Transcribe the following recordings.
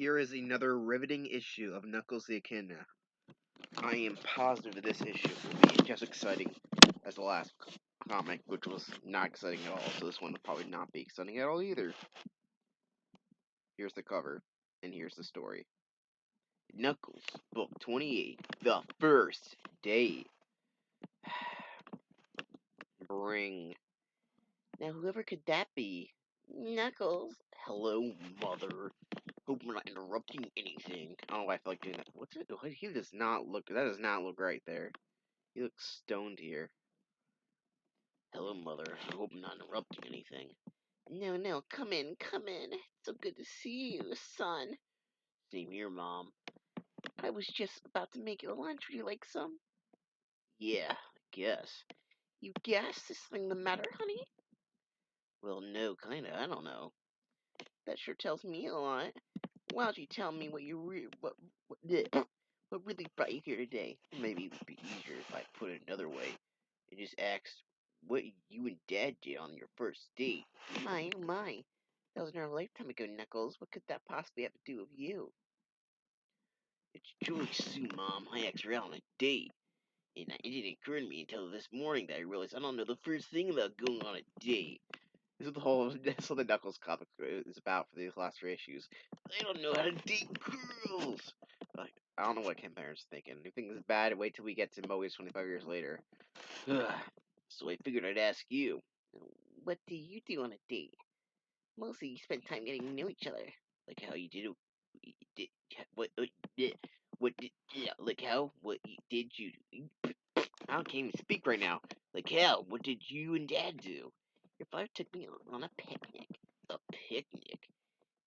Here is another riveting issue of Knuckles the Echidna. I am positive that this issue will be just exciting as the last comic, which was not exciting at all, so this one will probably not be exciting at all either. Here's the cover, and here's the story. Knuckles, Book 28, The First Day. Bring. Now, whoever could that be? Knuckles. Hello, Mother. Hope I'm not interrupting anything. I don't know why I feel like doing that. What's it? He does not look. That does not look right there. He looks stoned here. Hello, Mother. I hope I'm not interrupting anything. No, come in. It's so good to see you, son. Same here, Mom. I was just about to make you lunch. Would you like some? Yeah, I guess. You guess? Is something the matter, honey? Well, no, kinda. I don't know. That sure tells me a lot. Why don't you tell me what what really brought you here today? Maybe it would be easier if I put it another way and just asked what you and Dad did on your first date. My, oh my. That was in our lifetime ago, Knuckles. What could that possibly have to do with you? It's Julie Sue, Mom. I asked her out on a date. And it didn't occur to me until this morning that I realized I don't know the first thing about going on a date. This is the whole. That's what the Knuckles comic is about for these last 3 issues. I don't know how to date girls. Like, I don't know what Ken Parent's thinking. If you think it's bad, wait till we get to Moe's 25 years later. So I figured I'd ask you. What do you do on a date? Mostly you spend time getting to know each other. Like how you did. Did what did? Yeah, like how? What did you? I can't even speak right now. Like how? What did you and Dad do? Your father took me on a picnic. A picnic?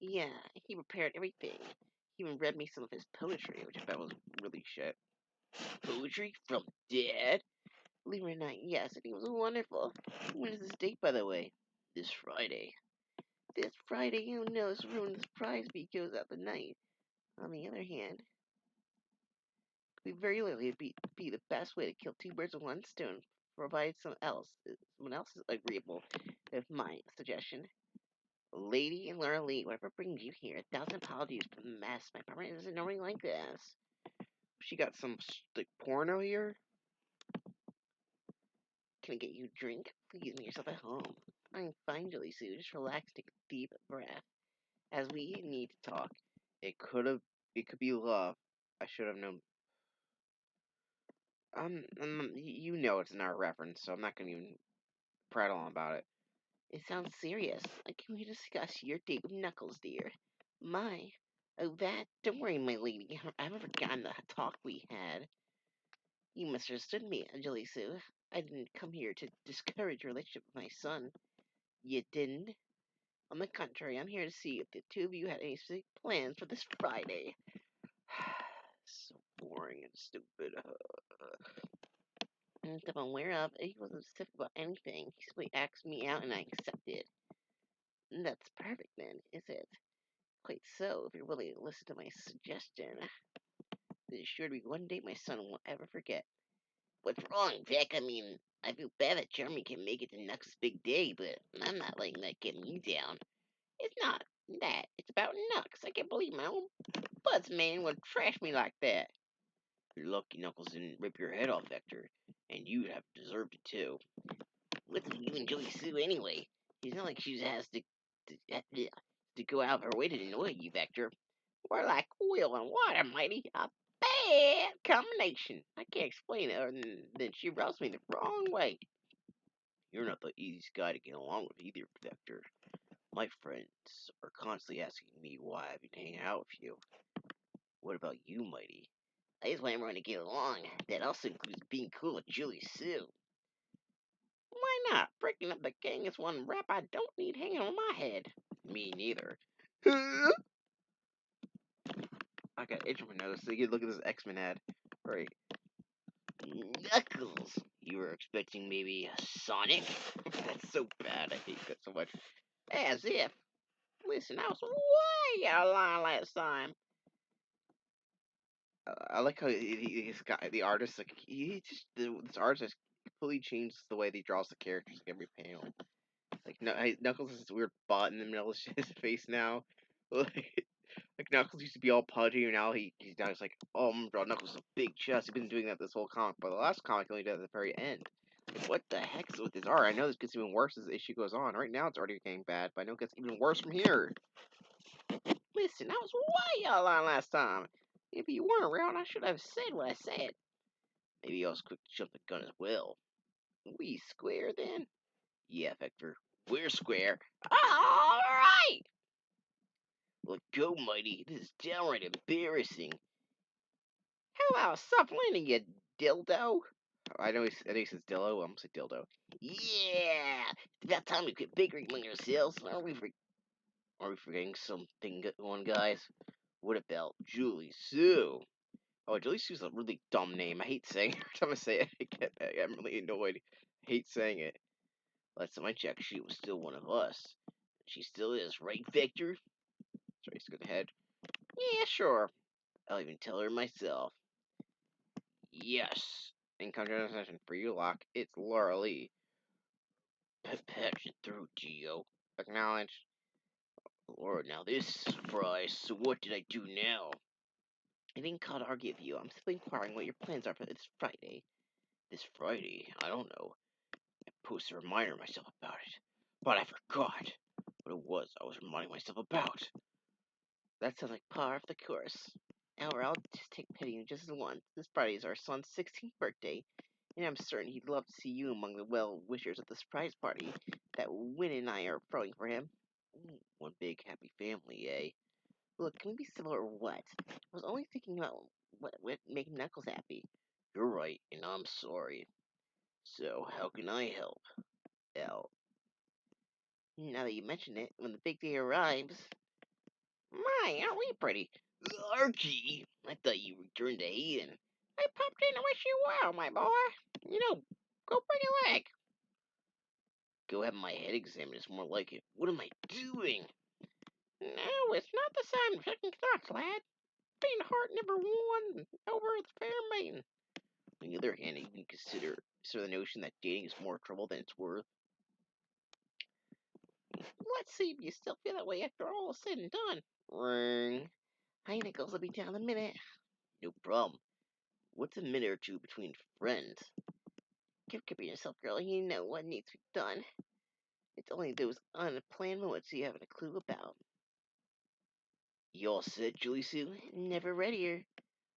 Yeah, he prepared everything. He even read me some of his poetry, which I thought was really shit. Poetry from Dad? Believe it or not, yes, and he was wonderful. When is this date, by the way? This Friday. This Friday, who knows, ruin the surprise because of the night. On the other hand, we very likely be the best way to kill two birds with one stone, provided someone else is agreeable with my suggestion. Lady and Laura Lee, whatever brings you here, 1,000 apologies for the mess. My apartment isn't normally like this. She got some, like, porno here? Can I get you a drink? Please make yourself at home. I'm fine, Julie Sue. Just relax, take a deep breath. As we need to talk. It could be love. I should have known. You know it's not a reference, so I'm not gonna even prattle on about it. It sounds serious. Like, can we discuss your date with Knuckles, dear? My. Oh, that? Don't worry, my lady. I haven't forgotten the talk we had. You misunderstood me, Anjali Sue. I didn't come here to discourage your relationship with my son. You didn't? On the contrary, I'm here to see if the two of you had any specific plans for this Friday. So boring and stupid. And if I'm aware of, he wasn't specific about anything. He simply asked me out and I accepted. That's perfect then, is it? Quite so, if you're willing to listen to my suggestion. There's sure to be one day my son won't ever forget. What's wrong, Vic? I mean, I feel bad that Jeremy can make it to next big day, but I'm not letting that get me down. It's not that. It's about Nux. I can't believe my own buzzman would trash me like that. You're lucky Knuckles didn't rip your head off, Vector, and you'd have deserved it too. What's with you and Joey Sue anyway? It's not like she has to go out of her way to annoy you, Vector. We're like oil and water, mighty. A bad combination. I can't explain it other than she rubs me the wrong way. You're not the easiest guy to get along with either, Vector. My friends are constantly asking me why I've been hanging out with you. What about you, Mighty? I just want everyone to get along. That also includes being cool with Julie Sue. Why not? Breaking up the gang is one rap I don't need hanging on my head. Me neither. I got itch on my nose, so you can look at this X-Men ad. Right. Knuckles! You were expecting maybe Sonic? That's so bad. I hate that so much. As if. Listen, I was way out of line last time. I like how he's got the artist, like, this artist has completely changed the way that he draws the characters, like, every panel. Like, Knuckles has this weird bot in the middle of his face now. Like, Like Knuckles used to be all pudgy, and he's now like, oh, bro, Knuckles is a big chest. He's been doing that this whole comic, but the last comic he only did it at the very end. Like, what the heck is with this art? I know this gets even worse as the issue goes on. Right now it's already getting bad, but I know it gets even worse from here. Listen, I was way out of line last time. If you weren't around, I should have said what I said. Maybe I was quick to jump the gun as well. We square then? Yeah, Vector. We're square. Alright! Let go, Mighty. This is downright embarrassing. How about stop landing, you dildo? I know he says dildo. I'm gonna say dildo. Yeah! It's about time we quit bickering among ourselves. Are we forgetting something, guys? What about Julie Sue? Oh, Julie Sue's a really dumb name. I hate saying it. Every time I say it, I'm really annoyed. I hate saying it. Last time I checked, she was still one of us. She still is, right, Victor? Sorry, he's good ahead. Yeah, sure. I'll even tell her myself. Yes. In contrast for you, Locke, it's Laura Lee. Patch it through, Geo. Acknowledge. Lord, now this is a surprise. So what did I do now? I didn't call to argue with you. I'm simply inquiring what your plans are for this Friday. This Friday? I don't know. I posted a reminder myself about it. But I forgot what it was I was reminding myself about. That sounds like par for the course. However, I'll just take pity on just as one. This Friday is our son's 16th birthday, and I'm certain he'd love to see you among the well-wishers at the surprise party that Win and I are throwing for him. Ooh, one big happy family, eh? Look, can we be civil or what? I was only thinking about what making Knuckles happy. You're right, and I'm sorry. So, how can I help? L. Now that you mention it, when the big day arrives... My, aren't we pretty? Archie, I thought you returned to Eden. I popped in to wish you well, my boy. Go break a leg. Go have my head examined. It's more like it. What am I doing? No, it's not the same second thoughts, lad. Faint heart never won over the fair maiden. On the other hand, you can consider the notion that dating is more trouble than it's worth. Let's see if you still feel that way after all is said and done. Ring. Hi, Nichols. I'll be down in a minute. No problem. What's a minute or two between friends? Keep yourself, girl. You know what needs to be done. It's only those unplanned moments you haven't a clue about. You all set, Julie Sue? Never readier.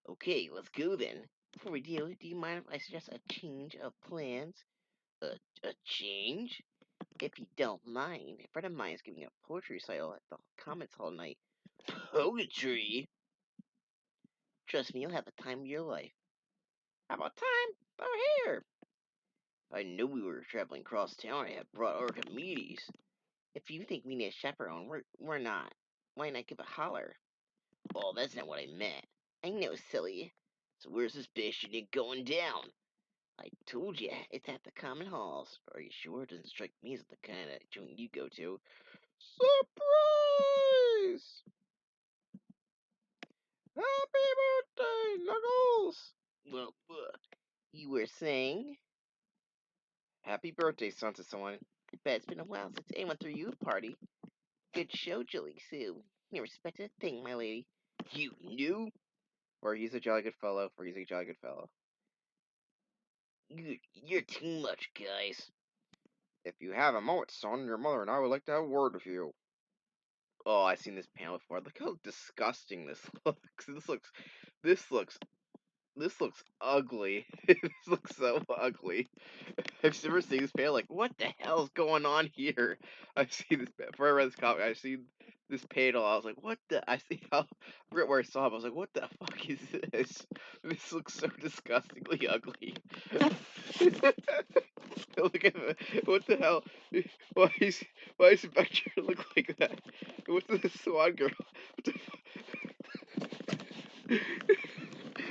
Okay, let's go then. Before we do you mind if I suggest a change of plans? A change? If you don't mind, a friend of mine is giving a poetry recital at the Comets Hall tonight. Poetry? Trust me, you'll have the time of your life. How about time? Over here. I knew we were traveling across town. I had brought Archimedes. If you think we need a chaperone, we're not. Why not give a holler? Oh, that's not what I meant. I know, silly. So where's this bitch shit going down? I told you, it's at the common halls. Are you sure? It doesn't strike me as the kind of joint you go to. Surprise! Happy birthday, Knuckles! Well, you were saying? Happy birthday, son to someone. I bet it's been a while since anyone threw you a party. Good show, Julie Sue. You respected a thing, my lady. You knew? For he's a jolly good fellow, for he's a jolly good fellow. You're too much, guys. If you have a moment, son, your mother and I would like to have a word with you. Oh, I've seen this panel before. Look how disgusting this looks. This looks this looks ugly. This looks so ugly. I've never seen this panel. Like, what the hell is going on here? I've seen this before I read this comic. I've seen this panel. I was like, what the? I see how. I forget where I saw it. I was like, what the fuck is this? This looks so disgustingly ugly. Look at it. What the hell? Why is why does Vector look like that? What's this swan girl? What the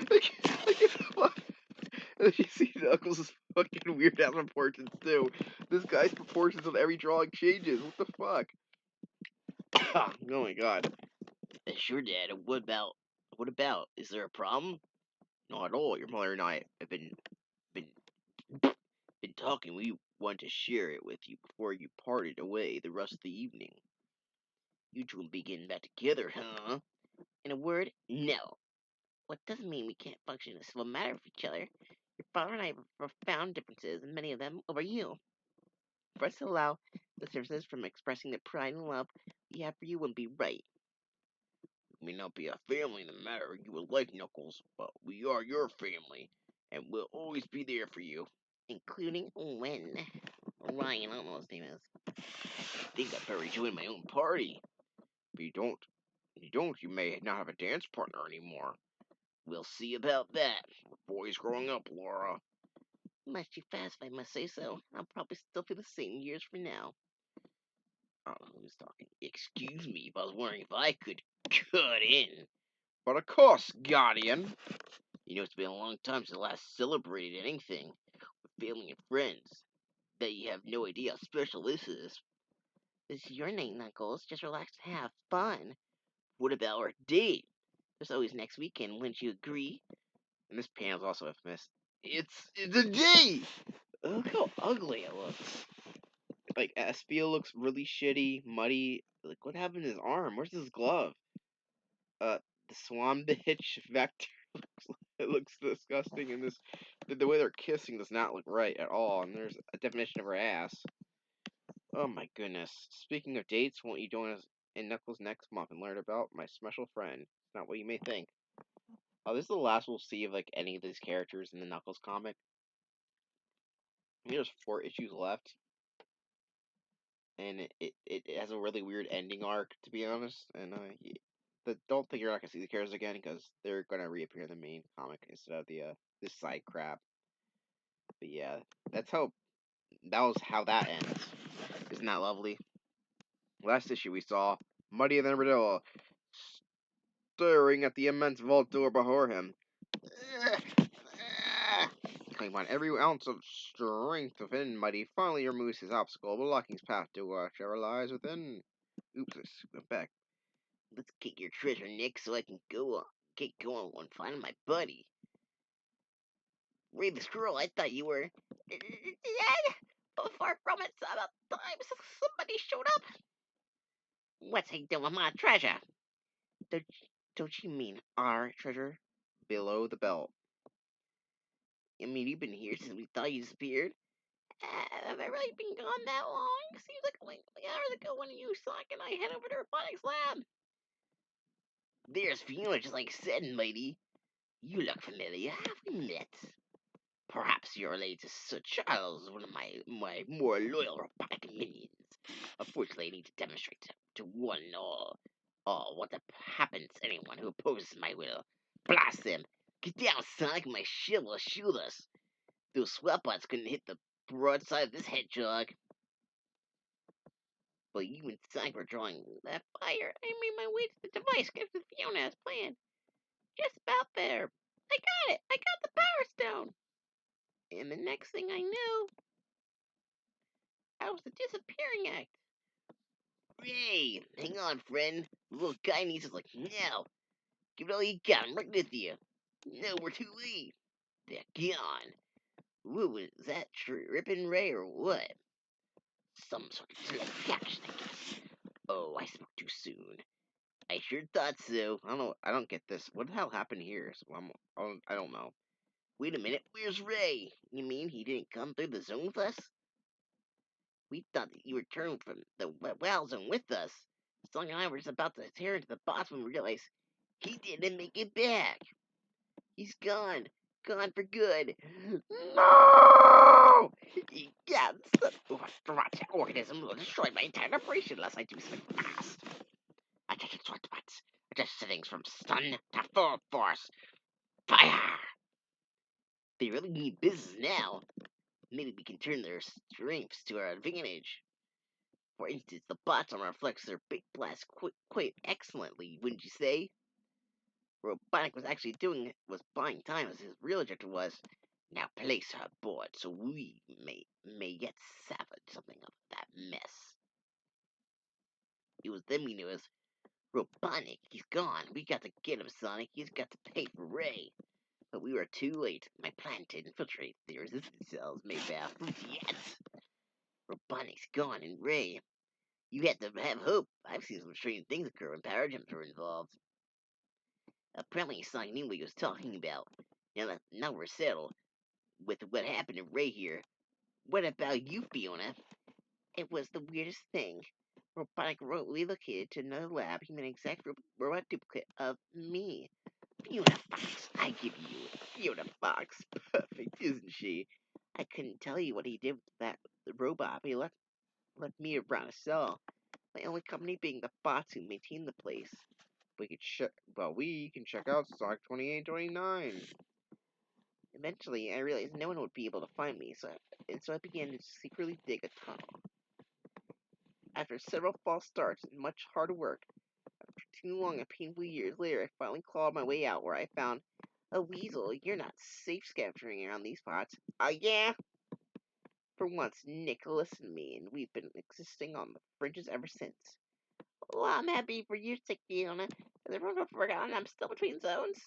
like, like it's fuck. And then you see Knuckles' fucking weird ass proportions too. This guy's proportions on every drawing changes. What the fuck? Oh my god. Sure, Dad. What about? What about? Is there a problem? Not at all. Your mother and I have been been talking. We want to share it with you before you parted away the rest of the evening. You two will be getting back together, huh? word, no. What doesn't mean we can't function in a civil manner with each other. Your father and I have profound differences, and many of them over you. For us to allow the differences from expressing the pride and love we have for you wouldn't be right. We may not be a family in the matter you would like, Knuckles, but we are your family, and we'll always be there for you. Including when Ryan, I don't know what his name is. I think I better join my own party. If you may not have a dance partner anymore. We'll see about that. Boys growing up, Laura. Much too fast, if I must say so. I'll probably still feel the same years from now. I don't know who's talking. Excuse me, I was wondering if I could cut in. But of course, Guardian. You know, it's been a long time since I last celebrated anything with family and friends. That you have no idea how special this is. This is your night, Knuckles. Just relax and have fun. What about our date? There's always next weekend, wouldn't you agree? And this panel's also infamous. It's a day! Look how ugly it looks. Like, Espio looks really shitty, muddy. Like, what happened to his arm? Where's his glove? The Swan bitch Vector it looks disgusting, and the way they're kissing does not look right at all. And there's a definition of her ass. Oh my goodness. Speaking of dates, won't you join us in Knuckles next month and learn about my special friend? It's not what you may think. Oh, this is the last we'll see of like any of these characters in the Knuckles comic. I think there's 4 issues left, and it has a really weird ending arc, to be honest. And don't think you're not gonna see the characters again because they're gonna reappear in the main comic instead of the this side crap. But yeah, that was how that ends. Isn't that lovely? Last issue we saw Muddy and Armadillo staring at the immense vault door before him. Claim on every ounce of strength within, Muddy finally removes his obstacle, blocking his path to whatever lies within. Oops, I went back. Let's get your treasure, Nick, so I can get going on finding my buddy. Read the scroll. I thought you were dead. But far from it. About time somebody showed up. What's he doing with my treasure? Don't, don't you mean our treasure? Below the belt. I mean, you've been here since we thought you disappeared. Have I really been gone that long? Seems like only hours ago when you, Sonic, and I head over to Robotics Lab. There's Fiona, just like I said, Mighty. You look familiar. Have we met? Perhaps you're related to Sir Charles, one of my more loyal robotic minions. Unfortunately, I need to demonstrate to one and all what happens to anyone who opposes my will. Blast them! Get down, Sonic, my shield will shield us. Those swap-bots couldn't hit the broadside of this hedgehog. While you and Sonic were drawing that fire, I made my way to the device connected to Fiona as planned. Just about there. I got it! I got the power stone! And the next thing I knew, I was the disappearing act. Hey, hang on, friend. The little guy needs us like now. Give it all you got. I'm right with you. No, we're too late. They're gone. Whoa, was that Trippin' Ray or what? Some sort of telefaction, I guess. Oh, I spoke too soon. I sure thought so. I don't get this. What the hell happened here? So I don't know. Wait a minute, where's Ray? You mean he didn't come through the zone with us? We thought that you returned from the WoW zone with us. Song and I were just about to tear into the boss when we realized he didn't make it back. He's gone. Gone for good. No! Yes! The robotic organism will destroy my entire operation unless I do something fast. Attention, SWAT-bots. Adjust settings from stun to full force. Fire! They really need business now. Maybe we can turn their strengths to our advantage. For instance, the bots armor reflects their big blast quite excellently, wouldn't you say? Robotic was actually doing was buying time as his real objective was. Now place her aboard so we may yet salvage something of that mess. It was then we knew as Robotnik, he's gone. We got to get him, Sonic. He's got to pay for Ray. But we were too late. My plan to infiltrate the resistance cells may bear fruit yet. Robotnik's gone, and Ray, you had to have hope. I've seen some strange things occur when power jumps were involved. Apparently, Sonic knew what he was talking about. Now we're settled with what happened to Ray here. What about you, Fiona? It was the weirdest thing. Robotic relocated to another lab. He made an exact robot duplicate of me. Fiona Fox, I give you. Fiona Fox, perfect, isn't she? I couldn't tell you what he did with that robot, but he left me around a cell. My only company being the bots who maintain the place. We can check out Sonic 2829. Eventually, I realized no one would be able to find me, so I began to secretly dig a tunnel. After several false starts and much hard work, after too long and painful years later, I finally clawed my way out where I found a weasel. You're not safe scavenging around these parts. Oh yeah? For once, Nick listened to me, and we've been existing on the fringes ever since. Well, I'm happy for your sake, Fiona. Has everyone forgotten I'm still between zones?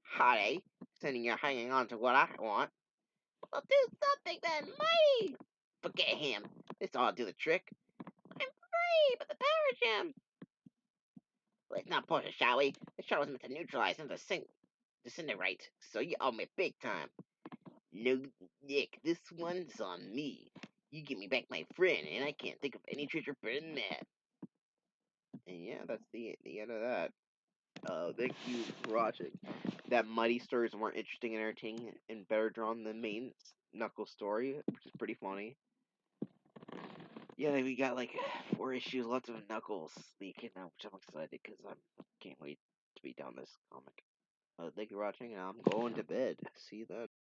Hot, eh? Sending you hanging on to what I want. Well, do something then, mighty! Forget him. This ought to do the trick. I'm free, but the power gem. Let's not push it, shall we? The shuttle was meant to neutralize and disintegrate, so you owe me big time. No, Nick, this one's on me. You give me back my friend, and I can't think of any treasure better than that. And yeah, that's the end of that. Thank you for watching. That Mighty story is more interesting and entertaining and better drawn than main Knuckles story, which is pretty funny. Yeah, we got like 4 issues, lots of Knuckles leaking out, which I'm excited because I can't wait to be done this comic. Thank you for watching, and I'm going to bed. See you then.